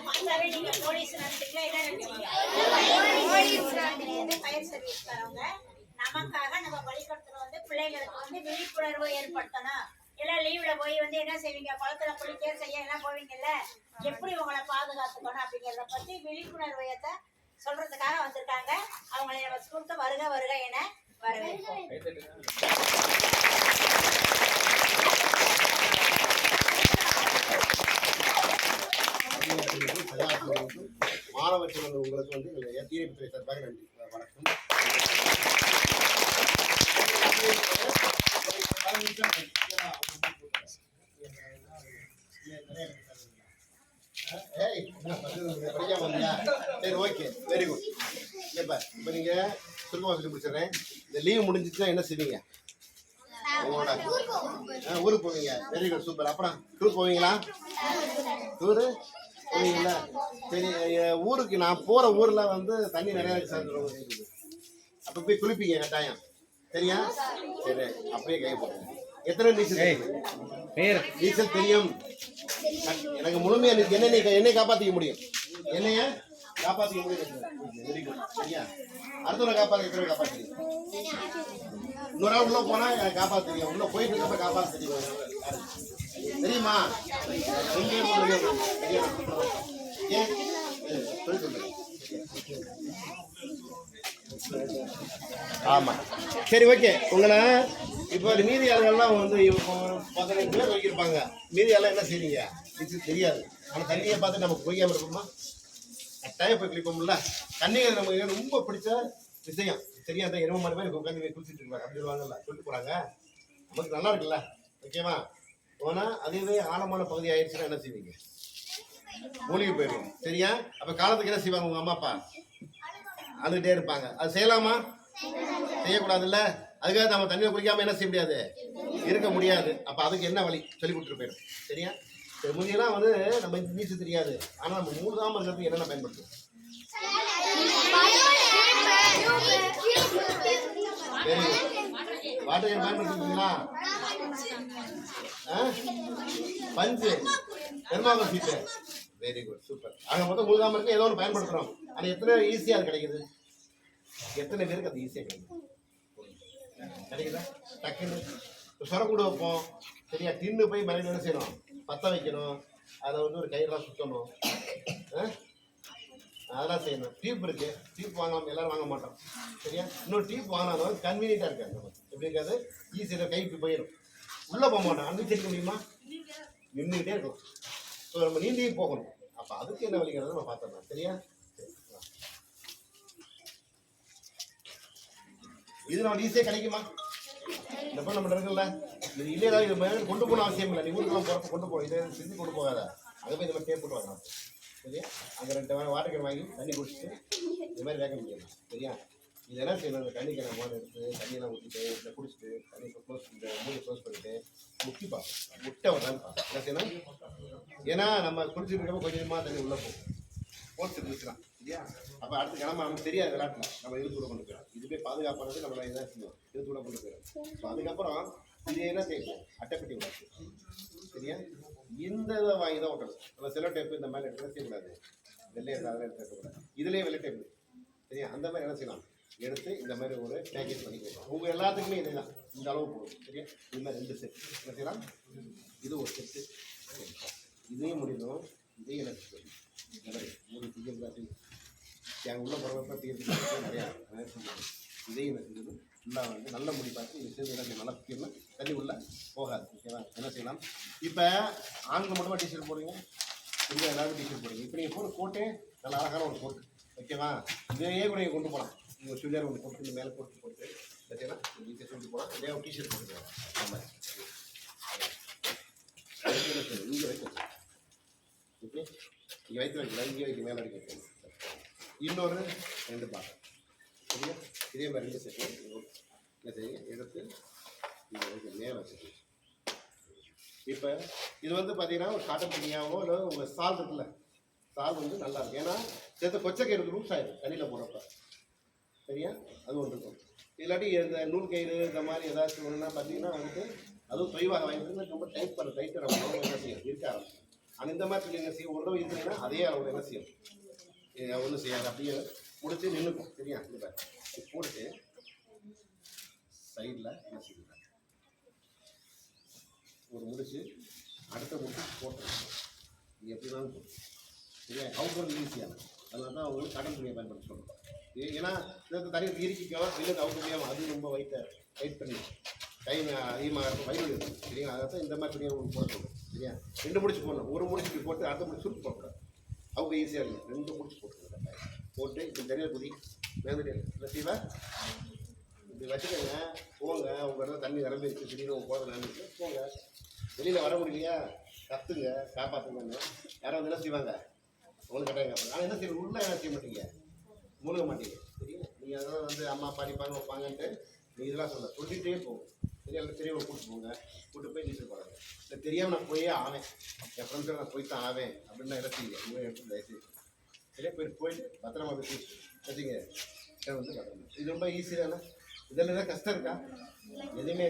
பார்த்தாவே நீங்க போலீஸ் நடந்துக்கல என்ன நினைக்கிறீங்க? ஃபயர் சர்வீஸ்காரவங்க நமக்காக நம்ம பள்ளிக்கூடத்துல வந்து பிள்ளைங்களுக்கு வந்து விழிப்புணர்வு ஏற்படுத்தணும். எல்லாம் லீவ்ல போய் வந்து என்ன செய்வீங்க? குளத்துல குளிக்க செய்ய எல்லாம் போவீங்கல்ல, எப்படி உங்களை பாதுகாத்துக்கணும் அப்படிங்கிறத பத்தி விழிப்புணர்வு சொல்றதுக்காக வந்திருக்காங்க. அவங்களை நம்ம ஸ்கூலுக்கு வருக வருக என வரவேற்போம். மாணவ செல்வங்கள் உங்களுக்கு வந்து தீயணைப்புத்துறை சார்பாக நன்றி வணக்கம். சரி, ஓகே, வெரி குட். இப்போ நீங்கள் சுருக்கமாக சொல்லி முடிச்சிடுறேன். இந்த லீவ் முடிஞ்சிச்சுன்னா என்ன செய்வீங்க? உங்களோட ஊருக்கு போவீங்க. Very good, super. அப்புறம் டூர் போவீங்களா? டூரு போவீங்களா? சரி, ஊருக்கு நான் போகிற ஊரில் வந்து தண்ணி நிறையா சேர்ந்துருவோம். அப்போ போய் குளிப்பீங்க கட்டாயம், சரியா? சரி, அப்படியே கை போடுங்க. எத்தனை நீச்சல் தெரியும்? எனக்கு முழுமையாக என்னை காப்பாற்றிக்க முடியும். என்னைய காப்பாற்றிக்க முடியும். வெரி குட், சரியா? அடுத்தவரை காப்பாற்றுறீங்க. இன்னொரு நாள் உள்ள போனா எனக்கு காப்பாற்றுறீங்க. உள்ள போயிட்டு இருக்கப்ப காப்பாற்றுறீங்க. தெரியுமா? ஆமா, சரி, ஓகே. உங்களை இப்போ மீதி ஆளுங்கள்லாம் வந்து 15 பேர் வைக்கிருப்பாங்க. மீதி ஆளெல்லாம் என்ன செய்வீங்க? நீச்சல் தெரியாது. ஆனால் தண்ணியை பார்த்து நமக்கு பொய்யாமல் இருக்குமா? கட்டாயம் போய் குளிப்போம்ல. தண்ணிகள் நமக்கு ரொம்ப பிடிச்ச விஷயம். சரியா? அந்த 20 பேர் உட்காந்து குளிச்சுட்டு இருக்காங்க அப்படி சொல்லுவாங்கல்ல, சொல்லிட்டு போறாங்க. நமக்கு நல்லா இருக்குல்ல, ஓகேவா? போனால் அதுவே ஆழமான பகுதி ஆயிடுச்சுன்னா என்ன செய்வீங்க? மூலிகை போயிடுவோம், சரியா? அப்போ காலத்துக்கு என்ன செய்வாங்க உங்கள் அம்மா அப்பா? அழுதுகிட்டே இருப்பாங்க. அது செய்யலாமா? செய்யக்கூடாதுல்ல. அதுக்காக நம்ம தண்ணியை குளிக்காமல் என்ன செய்ய முடியாது, இருக்க முடியாது. அப்போ அதுக்கு என்ன வழி சொல்லி கொடுத்துட்டு போயிடும், சரியா? முந்தியெல்லாம் வந்து நம்ம நீச்சல் தெரியாது. ஆனால் நம்ம மூழ்காமல் இருக்கிறதுக்கு என்னென்ன பயன்படுத்தும்? வாட்டர் கேன் பயன்படுத்திருக்கீங்களா? பஞ்சு, தெர்மாகோல் சீட்டு. Very good, super. ஆக மொத்தம் மூழ்காமல் இருக்க ஏதோ ஒன்று பயன்படுத்துகிறோம். ஆனால் எத்தனை ஈஸியாக அது கிடைக்குது? எத்தனை பேருக்கு அது ஈஸியாக கிடைக்குதா? டக்குன்னு சொரக்கூட வைப்போம், சரியா? டின்னு போய் மறைந்து என்ன செய்யணும்? பற்ற வைக்கணும். அதை வந்து ஒரு கயிறுலாம் சுற்றணும், அதெல்லாம் செய்யணும். டியூப் இருக்கு, டியூப் வாங்கலாம், எல்லாரும் வாங்க மாட்டோம், சரியா? இன்னொரு டியூப் வாங்கினாலும் கன்வீனியன்ட்டாக இருக்காது. நம்ம எப்படி இருக்காது? ஈஸியாக கைக்கு போயிடும், உள்ளே போக மாட்டோம். அங்கே தெரிவிக்க முடியுமா? நின்றுக்கிட்டே இருக்கும். ஸோ நம்ம நீந்தியே போகணும். அப்போ அதுக்கு என்ன வழிங்கிறத நம்ம பார்த்துடலாம், சரியா? இது நம்ம ஈஸியாக கிடைக்குமா? இந்த போய் நம்ம இருக்குல்ல, இது இல்லையா? இது மேலே கொண்டு போகணும் அவசியம் இல்லை. நீ ஊருக்குலாம் போகிறப்ப கொண்டு போ, இதை செஞ்சு கொண்டு போகாத. அங்கே போய் இந்த மாதிரி டேப் போட்டு வாங்கலாம், சரியா? அங்கே 2 வாட்டர் கேன் வாங்கி தண்ணி குடிச்சிட்டு இந்த மாதிரி வேக முடியலாம், சரியா? இதெல்லாம் செய்யணும். இந்த தண்ணி கேன மோனை எடுத்து தண்ணியெல்லாம் ஊற்றிட்டு இதை குடிச்சிட்டு தண்ணி க்ளோஸ் பண்ணிட்டு மூணு க்ளோஸ் பண்ணிட்டு முக்கி பார்ப்போம், முட்டை வரான்னு பார்ப்போம். என்ன செய்யணும்? ஏன்னா நம்ம குடிச்சிட்டு இருக்கப்போ கொஞ்சமாக தண்ணி உள்ளே போகும், போட்டு குடிக்கலாம், சரியா? அப்போ அடுத்த கிழமை நமக்கு தெரியாது விளையாட்டில் நம்ம இழுத்து விட கொண்டு போயிடும். இதுவே பாதுகாப்பானது நம்மளை இதாக செய்யும், இழுத்து விட கொண்டு போயிடும். ஸோ அதுக்கப்புறம் இது என்ன செய்யும்? அட்டைப்பட்டி விடாது, சரியா? இந்த இதை வாங்கி தான் ஓட்டணும். நம்ம செல்லோ டேப்பு இந்த மாதிரி எடுத்து செய்யக்கூடாது. வெள்ளை அதெல்லாம் எடுத்து வைக்கக்கூடாது. இதுலேயே வெள்ளை டேப்பு, சரியா? அந்த மாதிரி என்ன செய்யலாம்? எடுத்து இந்த மாதிரி ஒரு பேக்கேஜ் பண்ணி வைக்கலாம். உங்கள் எல்லாத்துக்குமே இதே தான், இந்த அளவு போடும், சரியா? இது மாதிரி 2 செட் என்ன செய்யலாம்? இது ஒரு செட்டு. இதையும் முடியணும், இதையும் எனக்கு இந்த மாதிரி 3 டிக்கெட் காட்டி எங்கள் உள்ள போகிறப்ப டிக்கெட் நிறையா இதையும் என்ன செஞ்சது ஃபுல்லாக வந்து நல்ல முடி பார்த்து இது சேர்ந்து என்ன நல்லா பிடிக்கணும். தண்ணி உள்ள போகாது, ஓகேவா? என்ன செய்யலாம்? இப்போ ஆண்கள் மட்டுமா டிஷர்ட் போடுறீங்க, இல்லை எல்லாருக்கும் டிஷர்ட் போடுறீங்க. இப்போ நீங்கள் போகிற கோட்டே நல்ல அழகான ஒரு கோட்டு, ஓகேவா? இதையே கூட நீங்கள் கொண்டு போகலாம். நீங்கள் சுடிதார் ஒன்று போட்டு இந்த மேலே போட்டு பார்த்தீங்கன்னா ஈஸியாக சொல்லிட்டு போகலாம். இதே ஒரு டிஷர்ட் போட்டுக்கலாம். ஆமாம், இங்கே வைக்க இப்படி இங்கே வைத்து வைக்கலாம், இங்கே வைக்க மேலே அடிக்க வைக்கணும். இன்னொரு 2 பாகம், சரியா? இதே மாதிரி 2 செட் என்ன செய்யுங்க? எடுத்து இங்கே மேலே வச்சுக்கணும். இப்போ இது வந்து பார்த்தீங்கன்னா ஒரு காட்டன் துணியாவோ இல்லை உங்கள் சால் இருக்குல்ல, சால் வந்து நல்லா இருக்கும். ஏன்னா சேர்த்து கொச்சக்கயிறு ரூல்ஸ் ஆகிடும் தண்ணியில் போடுறப்ப, சரியா? அது ஒன்று இருக்கும். இல்லாட்டி இந்த நூல் கயிறு இந்த மாதிரி ஏதாச்சும் ஒன்றுனா பார்த்தீங்கன்னா வந்துட்டு அதுவும் தொய்வாக வாங்கிட்டு ரொம்ப டைட் பண்ண டைட்டு நம்ம என்ன செய்யும் இருக்க ஆரம்பிக்கும். ஆனால் இந்த மாதிரி சொல்லி என்ன செய்யும், ஒரு தடவை இருந்தீங்கன்னா அதே அளவில் என்ன செய்யும், ஒன்றும் செய்யாது. அப்படியே முடிச்சு நின்றுக்கும். சரியா? இந்த பாரு, இது போட்டுட்டு சைடில் என்ன செய்யுங்க, ஒரு முடிச்சு அடுத்த முடிச்சு போட்டுருக்கோம். இது எப்படினாலும் போடும். சரியா? அவுட்ரோல் ஈஸியான, அதனால தான் அவங்களுக்கு கடன் துணியை பயன்படுத்த சொல்கிறோம். ஏன்னா இதை தனியாக இறுக்கிக்கலாம், வெளியில் அவுட் முடியாமல் அது ரொம்ப வெயிட் பண்ணி டைம் அதிகமாக இருக்கும், வயிறு இருக்கும். சரிங்களா? அதை தான் இந்த மாதிரி துணியை உங்களுக்கு போட சொல்லுவோம். சரியா? 2 முடிச்சு போடணும். ஒரு முடிச்சு இப்படி போட்டு அடுத்த முடிச்சு சுருக்கு போடக்கூடாது. அவங்க ஈஸியாக இருக்கும். 2 முடிச்சு போட்டுருங்க. போட்டு இப்படி தனியாக குதி வேந்துட்டு இல்லை செய்வா இப்படி வச்சுக்கோங்க. போங்க, உங்கள் இடத்துல தண்ணி நிரம்பி இருக்குது, திடீர்னு உங்கள் போதை நிரம்பி இருக்குது, போங்க. வெளியில் வர முடியலையா, கத்துங்க, காப்பாற்றுங்கன்னு. யாரும் வந்து என்ன செய்வாங்க, உங்களுக்கு கட்டாயம் கேட்பாங்க. ஆனால் என்ன செய்ய உள்ளே என்ன செய்ய மாட்டீங்க, மூழ்க மாட்டீங்க. சரிங்களா? நீங்கள் அதெல்லாம் வந்து அம்மா படிப்பாங்க வைப்பாங்கன்ட்டு நீங்கள் இதெல்லாம் சொல்லிகிட்டே போகும். சரியா? பெரியவங்க கூப்பிட்டு போங்க, கூப்பிட்டு போய் நீச்சல் போகிறாங்க. இல்லை தெரியாமல் நான் போயே ஆவேன், என் ஃப்ரெண்ட்ஸோட நான் போய் தான் ஆவேன் அப்படின்னு நான் இடத்தீங்க. உங்கள் எடுத்து தயவுசெய்து சரியா போயிட்டு பத்திரமா போய் வச்சுங்க. வந்து பத்திரமா. இது ரொம்ப ஈஸி தானே? இதில் ஏதாவது கஷ்டம் இருக்கா? எதுவுமே